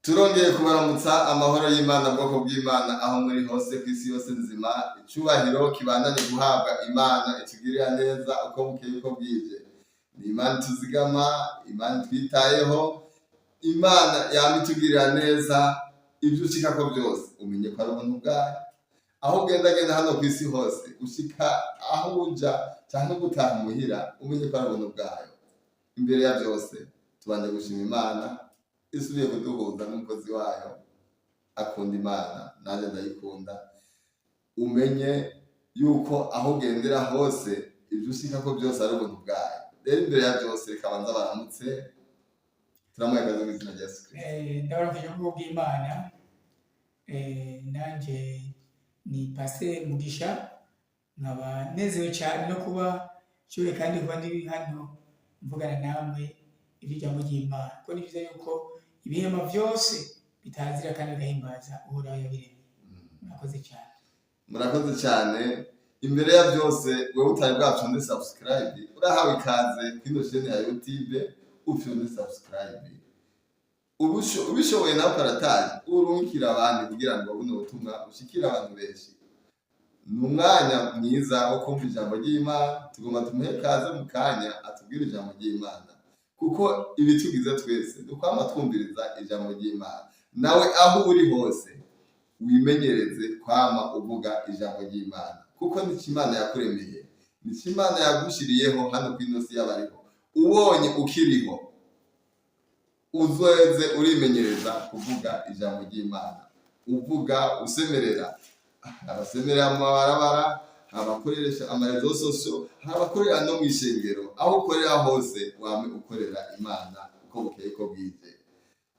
Turongeye kubaramutsa amahoro y'Imana bwoko bw'Imana aho muri hose kw'isi yose nzima. Icubahiro kibandanye guhabwa Imana itugirira neza uko bukeye uko bwije. Ni Imana tuzigama, Imana twitayeho, Imana yama itugirira neza ivyo ushikako byose. Umenye ko ari ubuntu bwayo. Aho ugendagenda hano kw'isi hose ushika aho uja canke gutaha muhira, umenye ko ari ubuntu bwayo. Imbere ya byose tubanje gushima Imana isubiye kuduhuza n'umukozi wayo akunda Imana, nanjye ndayikunda. Umenye yuko aho ugendera hose ivyo ushikako byose ari ubuntu bwayo. Rero imbere ya byose reka banza baramutse, turamuha ikaze mu izina rya Yesu Kristo. Ndabaramukije ubwoko bw'Imana. Nanje ni Pasteur Mugisha, nkaba nezewe cyane no kuba nshoboye kandi kuba ndi hano mvugana namwe ijambo ry'Imana, ko ni vyiza yuko ibihema vyose bitazira kandi bigahimbaza uhoraho yabiremye. Murakoze cyane. Murakoze cyane. Imbere ya byose wewe utari bwacunde subscribe, urahawe ikaze kwino chaîne ya YouTube, ufyonde subscribe. Ubishoboye nawe karataje urungikira abandi kugira ngo buno butumwa ushikira abantu benshi. Ni umwanya mwiza wo kumva ijambo ry'Imana, tugomba tumuhe kaze mu kanya atubwire ijambo ry'Imana, kuko ibi tugize twese dukwama twumviriza ijambo ry'Imana. Nawe aho uri hose wimenyereze kwama uvuga ijambo ry'Imana, kuko ni Imana yakuremeye, ni Imana yagushiriyeho hano kw'ino si y'abariho. Ubonye ukiriho uzoze urimenyereza kuvuga ijambo ry'Imana, uvuga usemerera. Abasemerera mu mabarabara, abakoresha amarezo sosio, abakorera no mw'ishengero. Aho ukorera hose wame ukorera Imana uko bukeye ko bwije,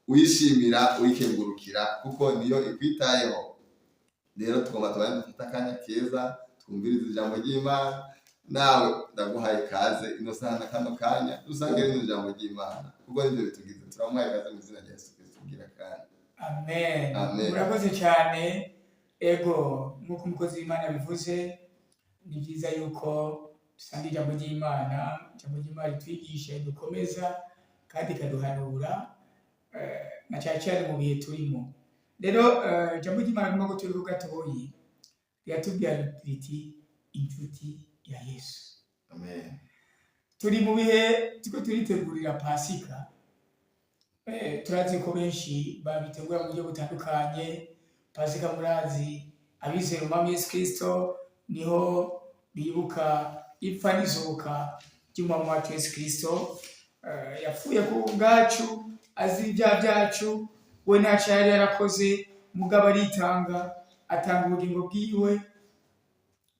uyishimira uyikengurukira kuko niyo ikwitayeho. Rero tugomba tubane dufata akanya keza twumviriza ijambo ry'Imana. Nawe ndaguhaye ikaze ino saha na kano kanya dusangire ino ijambo ry'Imana, kuko nivyo bitugize. Turamuhaye ikaze mu izina rya Yesu Kristo kugira kandi. Amen. Amen. Murakoze cyane. Ego, nk'uko umukozi w'Imana bivuze, ni byiza yuko dusanga ijambo ry'Imana. Ijambo ry'Imana ritwigisha, dukomeza kandi ikaduhanura, na cyane cyane mu bihe turimo. Rero ijambo ry'Imana nkuko turi ku gatoyi riratubwira riti inshuti ya Yesu. Amen. Turi mu bihe turiko turitegurira Pasika. Turazi ko benshi babitegura mu buryo butandukanye. Pasika murazi abizera umwami Yesu Kristo niho bibuka ipfa n'izuka ry'umwami wacu Yesu Kristo. Yapfuye ku bwacu, azi ibyaha byacu, we ntaco yari yarakoze, mugabo aritanga, atanga ubugingo bwiwe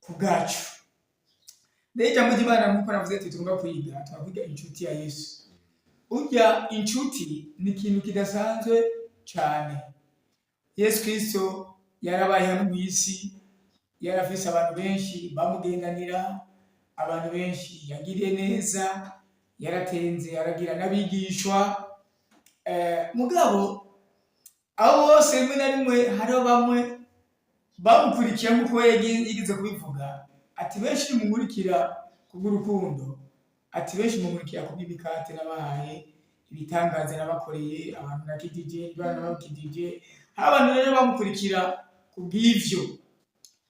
ku bwacu. Rero ijambo ry'Imana nk'uko navuze tugomba kwiga, turavuga inshuti ya Yesu. Urya inshuti ni ikintu kidasanzwe cane. Yesu Kristo yarabaye hano mw'isi, yarafise abantu benshi bamugendanira, abantu benshi yagiriye neza, yaratenze aragira n'abigishwa. Mugabo abo bose rimwe na rimwe hariho bamwe bamukurikiye nk'uko yigeze kubivuga, ati benshi mumurikira kubw'urukundo, ati benshi mumurikira kubw'imikate nabahaye, ibitangaza nabakoreye, abantu nakijije, ibana nabakijije. Abantu rero bamukurikira kubw'ivyo.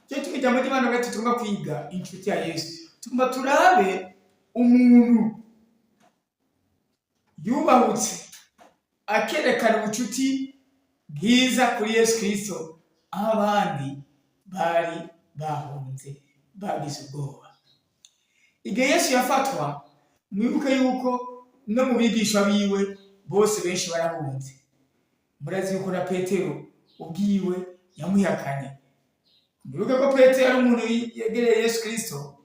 Cyo ijambo ry'Imana bwati tugomba kwiga inshuti ya Yesu. Tugomba turabe umuntu yubahutse akerekana ubucuti bwiza kuri Yesu Kristo, aho abandi bari bahunze bagize ubwoba. Igihe Yesu yafatwa, mwibuke yuko no mu bigishwa biwe bose benshi barahunze. Murazi yuko na Petero ubwiwe yamwihakanye. Mwibuke ko Petero ari umuntu yegereye Yesu Kristo.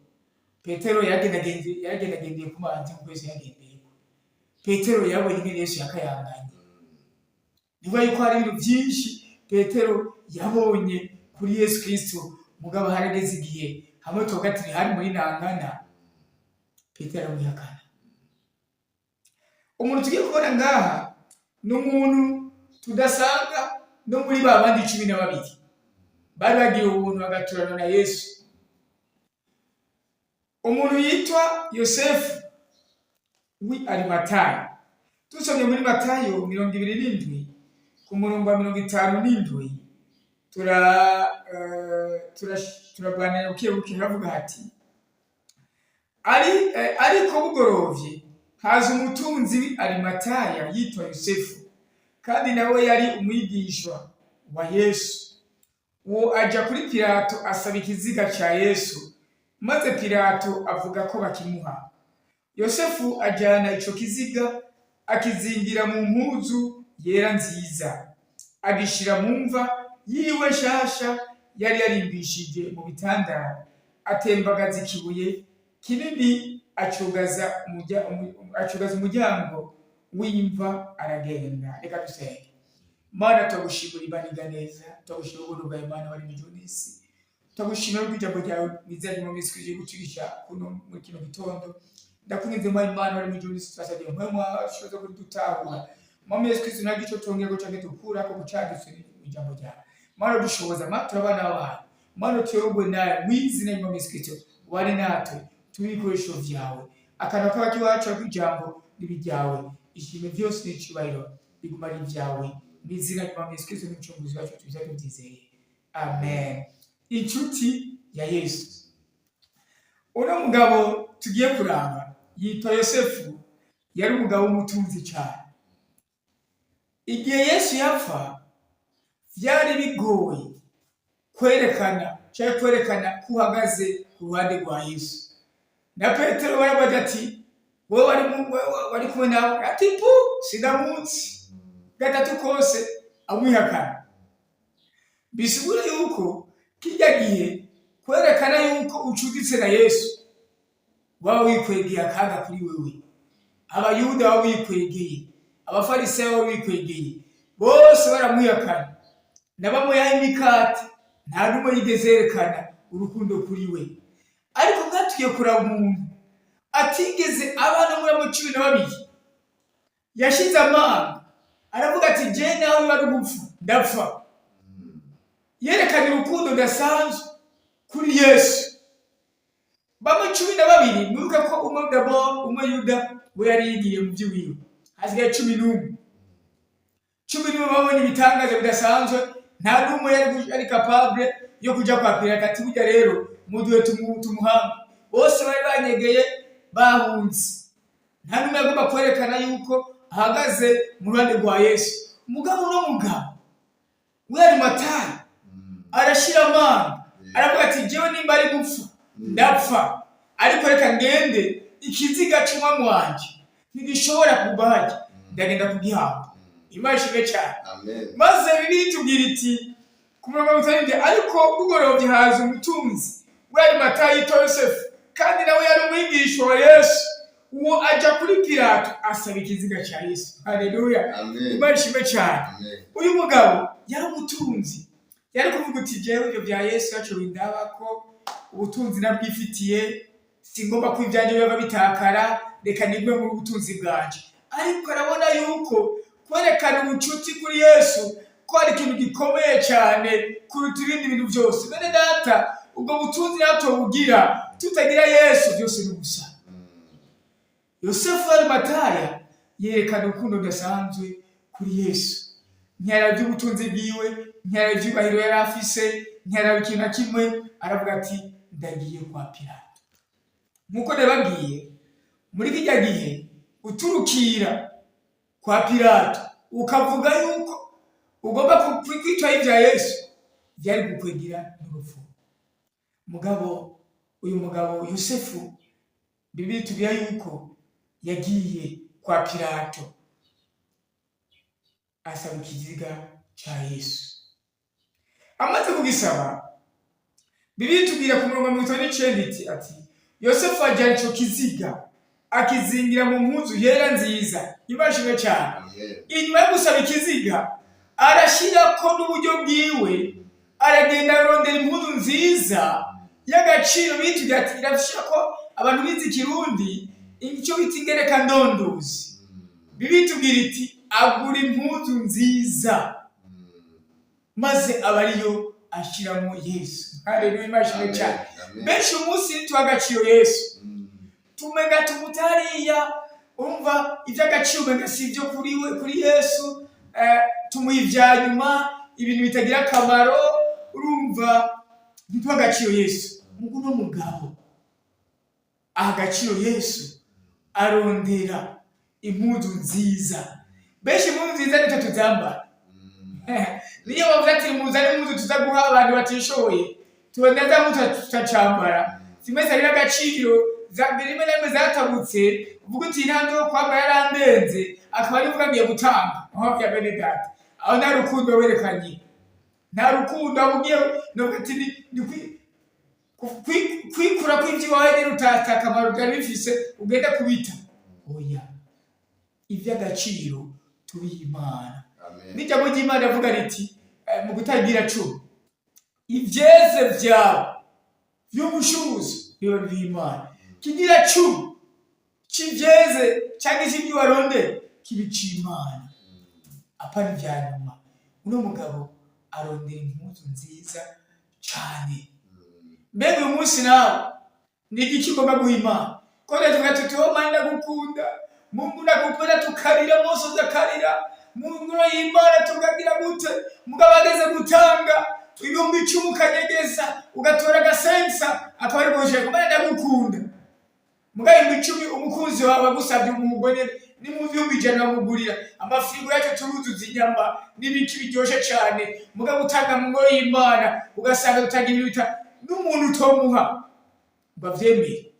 Petero yaragendagendeye ku mazi nk'uko Yesu yagendeye. Petero yabonye ingene Yesu yakayanganye. Niba yuko hari ibintu byinshi Petero yabonye kuri Yesu Kristo, mugabo harageze igihe hamwe tuvuga ati hari muri nangana, Petero aramwihakana. Umuntu tugiye kubona ngaha ni umuntu tudasanga no muri ba bandi 12 bari bagiye ubuntu bagaturana na Yesu. Umuntu yitwa Yosefu w'i Arimatayo. Tusomye muri Matayo 27 ku murongo wa 57 turaganira buke havuga hati ariko bugorovye haza umutunzi Arimataya yitwa Yosefu, kandi nawe yari umwigishwa wa Yesu. Uwo aja kuri Pilato asaba ikiziga ca Yesu, maze Pilato avuga ko bakimuha. Yosefu ajana ico kiziga akizingira mu mpuzu yera nziza, agishira mu mva yiwe shasha yari yarimbishije mu bitandara, atembagaza ikibuye kinini acugaza umuryango w'imva aragenda. Reka dusenge. Mana twagushimira ibaniga neza, twagushimira ubuntu bwawe Mana wari mu n'isi, twagushimira ijambo ryawe nizanye mu minsi kuje gucigisha kuno muri kino gitondo. Ndakunze Mana wari mu n'isi, twasabye mpamwe ashoza kudutahura mu Yesu Kristo nagico tongera gucange tukura ko gucagise ijambo ryawe. Mana dushoboza Mana turabana abantu, Mana tuyobwe nawe mu izina rya Yesu Kristo, wari natwe tubikoresho vyawe, akana k'abaki wacu kw'ijambo n'ibijyawe, ishime byose n'icubahiro biguma ari vyawe, mu izina rya Yesu Kristo n'umucunguzi wacu tubiza tubyizeye, amen. Inshuti ya Yesu. Uno mugabo tugiye kuranga yitwa Yosefu, yari umugabo w'umutunzi cyane. Igihe Yesu yapfa byari bigoye kwerekana ko uhagaze ku ruhande rwa Yesu. Na Petero barabaga ati wowe wari kumwe nawe, ati pu sinamunsi. Gatatu kose amwihakana. Bisigura yuko kijya gihe kwerekana yuko ucuditse na Yesu wawe wikwegeye akaga kuri wewe. Abayuda wawe wikwegeye, abafarisayo wawe wikwegeye, bose baramwihakana. Nabamuyaha imikate, nta n'umwe yigeze yerekana urukundo kuri we. Ariko ngatuye kuraba umuntu atigeze abana muri abo 12 yashize amanga, aravuga ati je nawe bari gupfa ndapfa. Yerekana urukundo dasanzwe kuri Yesu. Bamwe 12 mwibuka ko umwe Yuda we yari yigiye mu by'uwiwe, hasigaye 11 babonye ibitangaza bidasanzwe, nta n'umwe yari capable yo kuja kwa Pilato ati burya rero muduwe tumuhamba. Bose bari banyegeye bahunze, nta n'umwe agomba kwerekana yuko ahagaze mu ruhande rwa Yesu. Umugabo we Arimataya arashira amanga, aravuga ati jewe nimba ari gupfa ndapfa, ariko reka ngende ikiziga c'umwami wanje ntigishobora kubahaja, ndagenda kugihamba. Imana ishimwe cyane. Maze Bibiliya itubwira iti ku murongo wa 7, ariko bugorovye haza umutunzi we Arimataya yitwa Yosefu, kandi nawe yari umwigishwa wa Yesu. Uwo aja kuri Pilato asaba ikiziga ca Yesu. Haleluya. Imana ishimwe cyane. Uyu mugabo yari umutunzi, yari kuvuga uti jewe ibyo bya Yesu yacu bindaba ko ubutunzi nabwifitiye, singomba ko ibyanje biba bitakara, reka nigwe mu butunzi bwanje. Ariko arabona yuko kwerekana ubucuti kuri Yesu ko ari ikintu gikomeye cyane kuruta ibindi bintu byose. Bene data, ubwo butunzi natwe bugira tutagira Yesu byose ni ubusa. Yosefu Arimataya yerekana urukundo dasanzwe kuri Yesu. Ntiyarabye ubutunzi bwiwe, ntiyarabye icyubahiro yari afise, ntiyarabye ikintu na kimwe, aravuga ati ndagiye kwa Pilato. Nkuko nababwiye, muri kijya gihe uturukira kwa Pilato ukavuga yuko ugomba kwitwa ibya Yesu, byari gukwegera n'urupfu. Uyu mugabo Yosefu, Bibiliya itubwira yuko yagiye kwa Pilato asaba ikiziga ca Yesu. Amaze kugisaba, Bibiliya itubwira ku murongo wa 59 ati Yosefu ajyana ico kiziga akizingira mu mpuzu yera nziza. Imashimwe cyane. Inyuma yo gusaba ikiziga arashirako n'uburyo bwiwe, aragenda arondera impuzu nziza y'agaciro. Bitubwira ati irashirako abantu bizi Kirundi icyo bita ingereka ndondozi. Bibiliya itubwira iti agura impuzu nziza, maze abariyo ashiramo Yesu. Haleluya. Imashimwe cyane. Benshi umunsi twagaciro Yesu tumega tumutariya, umva iby'agaciro mbega si ibyo kuri Yesu. tumuha ivya nyuma, ibintu bitagira akamaro, urumva ntituha agaciro Yesu. Mugu no mugabo aha agaciro Yesu, arondera impuzu nziza. Benshi impuzu nziza nitwe tuzambara. Niyo bavuga ati muzane impuzu tuza guha abantu batishoboye, tubona za mpuzu tutacambara, zimwe zitagira agaciro, rimwe na rimwe zatabutse, uvuga uti intambwe yo kwambara yarandenze, akaba ari vuga ngiye gutanga. Aho ya bene data, aho nta rukundo werekanye, nta rukundo abugiye no ati kwikura kw'ivyo wawe rutata akamaro byari bifise ugenda kubita. Oya, ivy'agaciro tubiha Imana. N'ijambo ry'Imana avuga riti mu gutangira 10, ivyeze vyawe vy'ubushubuzi biba bw'Imana. Kigira 10 kivyeze cyangwa ikibyo waronde kibica Imana. Apana ivya nyuma. Uno mugabo arondera impuzu nziza cyane. Mbega uyu munsi nawe ni iki ugomba guha Imana? Ko rero tuvuga tuti wowe Mana ndagukunda, Mungu ndagukunda, tukarira mose uzakarira, Mungu y'Imana tukagira gute, mugabo ageze gutanga ibihumbi 10 ukanyegeza, ugatora agasensa, akaba ari goje ko Mana ndagukunda. Mugabo ibihumbi 10 umukunzi wawe agusabye umugore ni mu bihumbi 100 wamugurira, amafirigo yacu turuzuza inyama n'ibiki biryoshe cyane, mugabo utanga mu ngo y'Imana ugasanga utagira ibintu n'umuntu utomuha bavyemeye.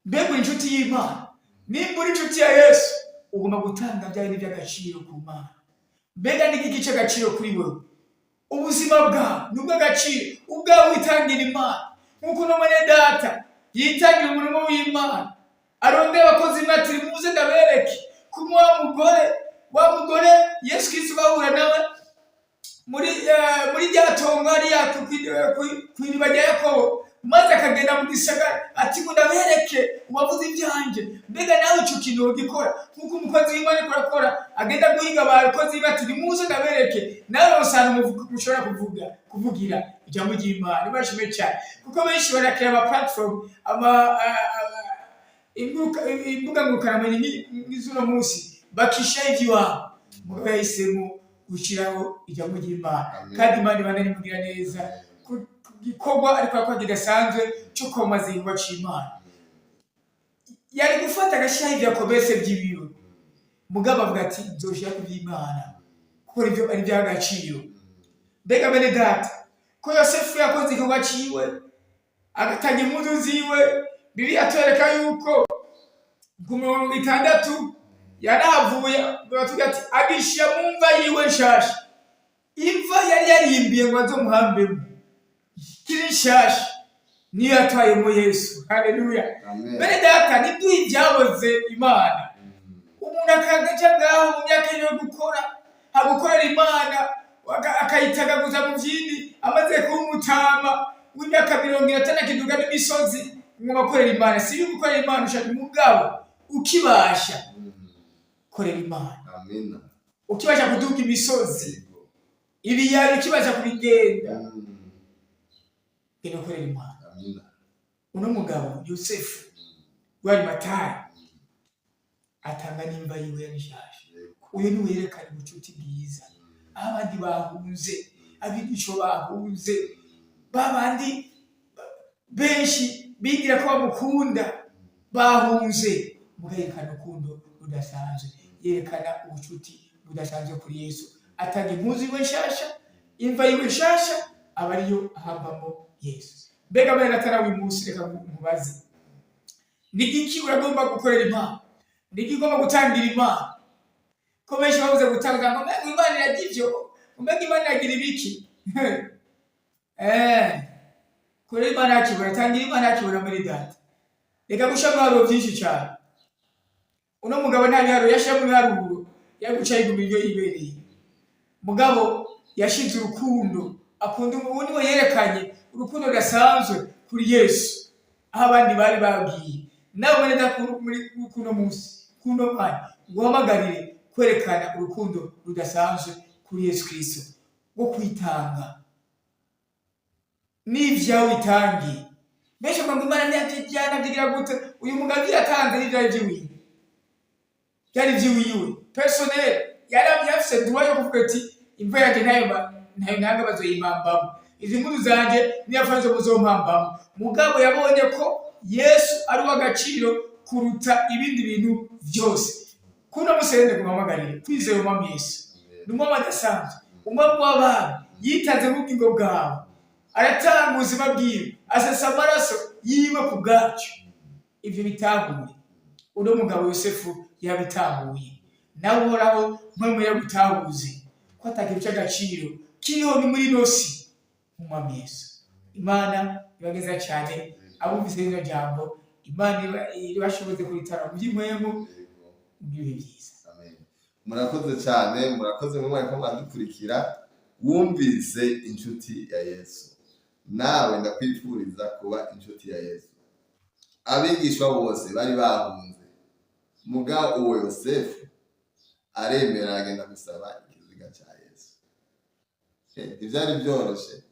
Mbega inshuti y'Imana, nimba uri inshuti ya Yesu, ugomba gutanga bya bintu by'agaciro ku Mana. Mbega ni iki cy'agaciro kuri wewe? Ubuzima bwawe nubwo agaciro, ubwawe witangira Imana, nkuko no mwene data yitangira umurimo w'Imana, arondera abakozi batiri muze ndabereke kumwe wa mugore Yesu Kristo bahura nawe muri ryatongo hariya kw'iriba rya Yakobo, maze akagenda mu gisagara ati ngo ndabereke uwavuze ibyanje. Mbega nawe ico kintu ugikora nkuko umukozi w'Imana ariko arakora, agenda guhiga abakozi bati muze ndabereke, nawe usanga mushobora kuvugira ijambo ry'Imana. Bashime cyane kuko benshi barakira ama platform imbuga ngurukanabumenyi nk'izuno munsi bakisha ivy'iwabo, mugabo yahisemo gushiraho ijambo ry'Imana. Kandi Imana ibana nimugira neza gikorwa ariko akora kidasanzwe cyo komaza igikorwa c'Imana. Yari gufata agashiraho ivyakobese by'ibiro, mugabo avuga ati nzoshira ku by'Imana kuko ivyo ari by'agaciro. Mbega bene data, ko Yosefu yakoze igikorwa ciwe agatanga impuzu ziwe, Bibiliya atwereka yuko ku 60 yaravuye batuga ati agisha mu mva yiwe nshasha. Imva yari yarimbiye ngo azomuhambemo kiri nshasha niyo yatwayemo Yesu. Haleluya. Bene data, niduha ibyaboze Imana. Umuntu akagaca ngaho mu myaka yo gukora hagukorera Imana akayitagaguza mu vyindi, amaze kumutama w'imyaka 50 kiduga n'imisozi ngo bakorera Imana. Si gukorera Imana ushaka umugabo ukibasha korera Imana. Amina. Ukibasha kuduga imisozi ibiyari, ukibasha kubigenda korera Imana. Amina. Uno mugabo Yosefu wari Matari atanga nimba yiwe yanishashe. Uyu ni werekana ubucuti bwiza. Abandi bahunze, abigisho bahunze, babandi benshi bigira ko bamukunda bahunze, mugerekana urukundo rudasanzwe, yerekana ubucuti budasanzwe kuri Yesu. Atanga impuzu yiwe nshasha, imva yiwe nshasha, aba ariyo ahambamo Yesu. Mbega bene atarawe umunsi, reka mubaze, ni iki uragomba gukorera Imana? Ni iki ugomba gutangira Imana? Ko benshi bavuze gutanga ngo mbega Imana iragivyo, mbega Imana iragira ibiki? Korera Imana yakibura, tangira Imana yakibura muri data. Reka gushamara byinshi cyane. Uno mugabo nta biharo yashira mu biharuro, yaguca igumiro yibereye. Mugabo yashize urukundo, akunda umuntu we yerekanye urukundo rudasanzwe kuri Yesu. Aho abandi bari babwiye nawe neza muri kuno munsi, kuno Mana guhamagarire kwerekana urukundo rudasanzwe kuri Yesu Kristo rwo kwitanga n'ivyawe itangi. Benshi ngo Imana ntiyajyana byigira gute, uyu mugabo yatanze n'ivyawe by'iwiwe, byari by'iwiwe personnel, yafise duwa yo kuvuga ati imva yanjye ntayo nanga bazoyimpambamo, izi nkuru zanje niyapfa zo muzompambamo. Mugabo yabonye ko Yesu ari uw'agaciro kuruta ibindi bintu byose. Kuno musende kumamagarire kwizera umwami Yesu ni umwami adasanzwe, umwami w'abami yitanze mu bugingo bwawe, aratanga ubuzima bwiwe, asesa amaraso yiwe ku bwacu. Ivyo bitahuye uno mugabo Yosefu yabitahuye, nawe uhoraho mpamwe gutahuze ko atagira cy'agaciro kiriho ni muri nosi umwami Yesu. Imana ibageza cyane abumvise rino jambo, Imana ibashoboze kubitara mu by'imwemu n'ibihe byiza. Amen. Murakoze cyane, murakoze mu mwaka mwadukurikira. Wumvise inshuti ya Yesu, nawe ndakwifuriza kuba inshuti ya Yesu. Abigishwa bose bari bahunze, mugabo uwo Yosefu aremera agenda gusaba ikiziga cya Yesu. Ivyari byoroshe,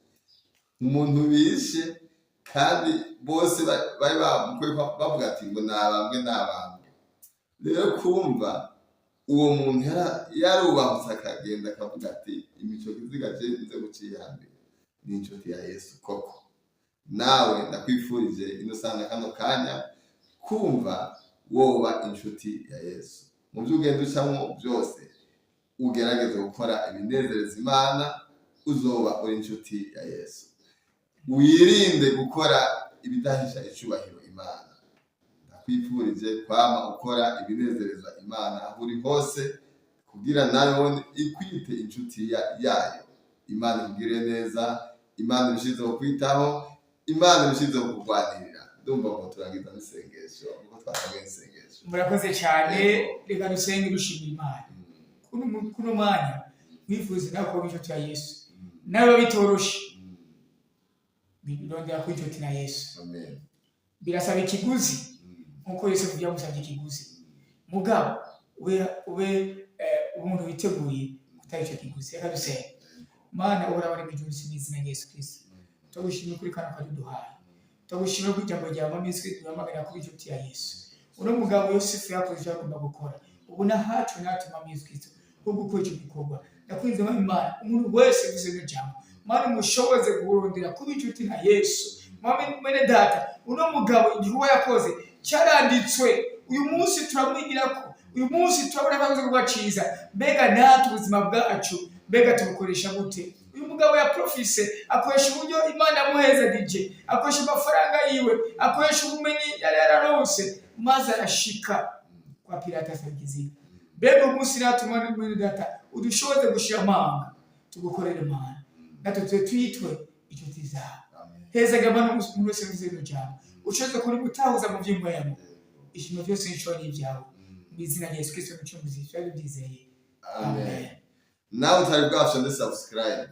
umuntu bishe kandi bose bari bavuga ati ngo nabambwe. Rero kumva uwo muntu yarubahutse akagenda akavuga ati imico kiziga je nze guciyambere ni inshuti ya Yesu koko. Nawe ndakwifurije ino sana kano kanya kumva woba inshuti ya Yesu. Mu byo ugenda ucamo byose ugerageze gukora ibinezereza Imana, uzoba uri inshuti ya Yesu. Wirinde gukora ibidahisha icubahiro Imana. Ndakwifurije kwama ukora ibinezereza Imana aho uri hose, kugira nayo ikwite inshuti yayo. Imana ikugire neza, Imana irushizeho kwitaho, Imana irushizeho kurwanirira. Ndumva ko turangiza n'isengesho kuko twatangiye isengesho. Murakoze cyane, reka dusenge dushimira Imana. Kuno mwanya mwifuza nawe kuba inshuti ya Yesu, nawe bitoroshe birondera kuba inshuti na Yesu. Amen. Birasaba ikiguzi nkuko Yesu byamusabye ikiguzi, mugabo ube umuntu witeguye gutanga icyo kiguzi. Reka dusenge. Mana urabona bijunsi n'izina Yesu Kristo, tugushimira kuri kana kaduhaye, tugushimira ku ijambo rya mwami Yesu Kristo yamagarira kuba inshuti ya Yesu. Uno mugabo Yosefu yakoze icyo agomba gukora, ubu nahacu natuma mwami Yesu Kristo ko gukora icyo gikorwa. Ndakwinze Imana, umuntu wese uvuze no jambo Mana mushoboze kurondera kuba inshuti na Yesu. Mwene data, uno mugabo igihuwa yakoze cyaranditswe, uyu munsi turamwigirako, uyu munsi turabona bavuze kubaciza. Mbega natwe ubuzima bwacu mbega tubukoresha gute? Uyu mugabo ya profise akoresha uburyo Imana yamuhezagije, akoresha amafaranga yiwe, akoresha ubumenyi yari yararonse, maze arashika kwa Pilato asagiziga. Mbega umunsi natuma mwene data udushoboze gushira amanga tugukorera Imana, natwe twitwe inshuti zawe. Hezaga Mana umuntu wese muzino jambo, ushoboze kuri gutahuza mu by'imwemu, ishimo byose n'icyo n'ibyawe mu izina rya Yesu Kristo n'umucunguzi twari byizeye. Amen. Nawe utari bwashonde subscribe,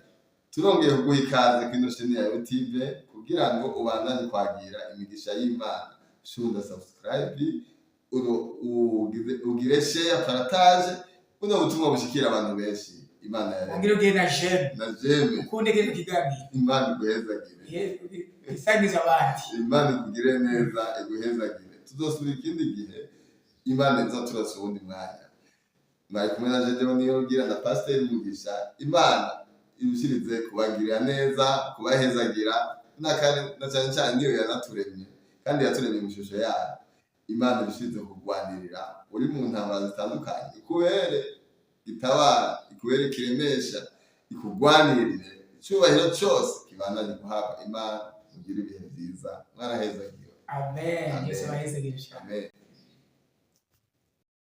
turongeye kuguha ikaze kuri channel ya YouTube kugira ngo ubandanye kwagira imigisha y'Imana. Shunda subscribe, ugire share, partage, uno butumwa bushikira abantu benshi. Imana yare. Ongera ugire na jeme. Na jeme. Ukunde gire kiganiro. Imana iguhezagire. Isangiza abandi. Imana ikugire neza, iguhezagire. Tuzosubira ikindi gihe, Imana izoturasa ubundi mwanya. Mwari kumwe na Jedeon Niyogira na Pastor Mugisha. Imana irushirize kubagirira neza, kubahezagira, na cyane cyane niyo yanaturemye kandi yaturemye mu shusho yayo. Imana irushirize kugwanirira uri mu ntambara zitandukanye, ikubere itabara, ikubere kiremesha, ikugwanirire icyubahiro cyose kibandanye guhabwa Imana. Mugire ibihe byiza, mwarahezagiwe. Amen. Yesu abahezagiye. Amen.